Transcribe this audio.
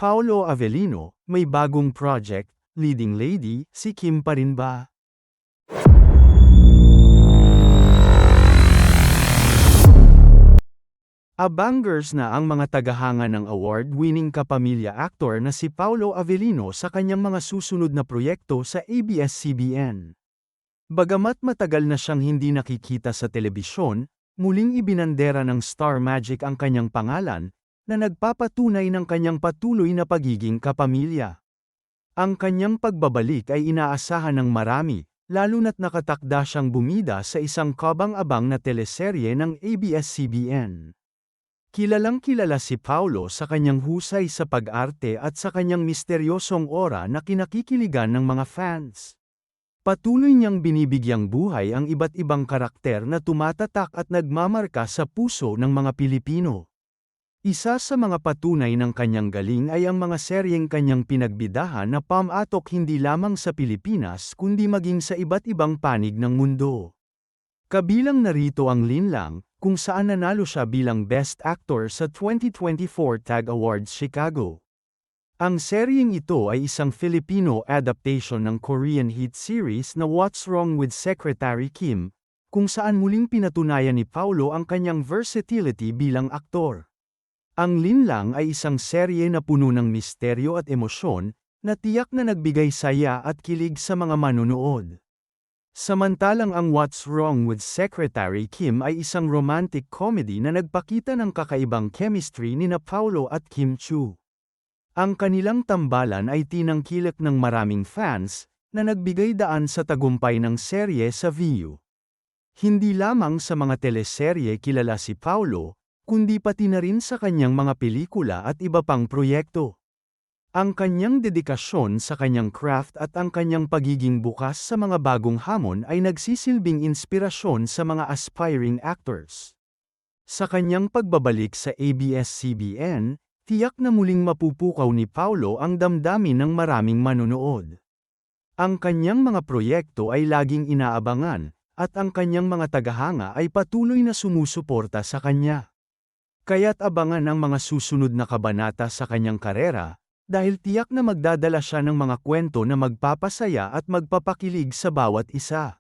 Paolo Avellino, may bagong project, leading lady, si Kim pa rin ba? Abangers na ang mga tagahanga ng award-winning kapamilya actor na si Paolo Avellino sa kanyang mga susunod na proyekto sa ABS-CBN. Bagamat matagal na siyang hindi nakikita sa telebisyon, muling ibinandera ng Star Magic ang kanyang pangalan, na nagpapatunay ng kanyang patuloy na pagiging kapamilya. Ang kanyang pagbabalik ay inaasahan ng marami, lalo na't nakatakda siyang bumida sa isang kabang-abang na teleserye ng ABS-CBN. Kilalang kilala si Paolo sa kanyang husay sa pag-arte at sa kanyang misteryosong aura na kinakikiligan ng mga fans. Patuloy niyang binibigyang buhay ang iba't ibang karakter na tumatatak at nagmamarka sa puso ng mga Pilipino. Isa sa mga patunay ng kanyang galing ay ang mga seryeng kanyang pinagbidahan na pamatok hindi lamang sa Pilipinas kundi maging sa iba't ibang panig ng mundo. Kabilang narito ang Linlang, kung saan nanalo siya bilang Best Actor sa 2024 TAG Awards Chicago. Ang seryeng ito ay isang Filipino adaptation ng Korean hit series na What's Wrong with Secretary Kim, kung saan muling pinatunayan ni Paolo ang kanyang versatility bilang aktor. Ang Linlang ay isang serye na puno ng misteryo at emosyon, na tiyak na nagbigay saya at kilig sa mga manonood. Samantalang ang What's Wrong with Secretary Kim ay isang romantic comedy na nagpakita ng kakaibang chemistry nina Paolo at Kim Chiu. Ang kanilang tambalan ay tinangkilik ng maraming fans, na nagbigay daan sa tagumpay ng serye sa Viu. Hindi lamang sa mga teleserye kilala si Paolo, kundi pati na rin sa kanyang mga pelikula at iba pang proyekto. Ang kanyang dedikasyon sa kanyang craft at ang kanyang pagiging bukas sa mga bagong hamon ay nagsisilbing inspirasyon sa mga aspiring actors. Sa kanyang pagbabalik sa ABS-CBN, tiyak na muling mapupukaw ni Paolo ang damdamin ng maraming manonood. Ang kanyang mga proyekto ay laging inaabangan, at ang kanyang mga tagahanga ay patuloy na sumusuporta sa kanya. Kaya't abangan ang mga susunod na kabanata sa kanyang karera, dahil tiyak na magdadala siya ng mga kwento na magpapasaya at magpapakilig sa bawat isa.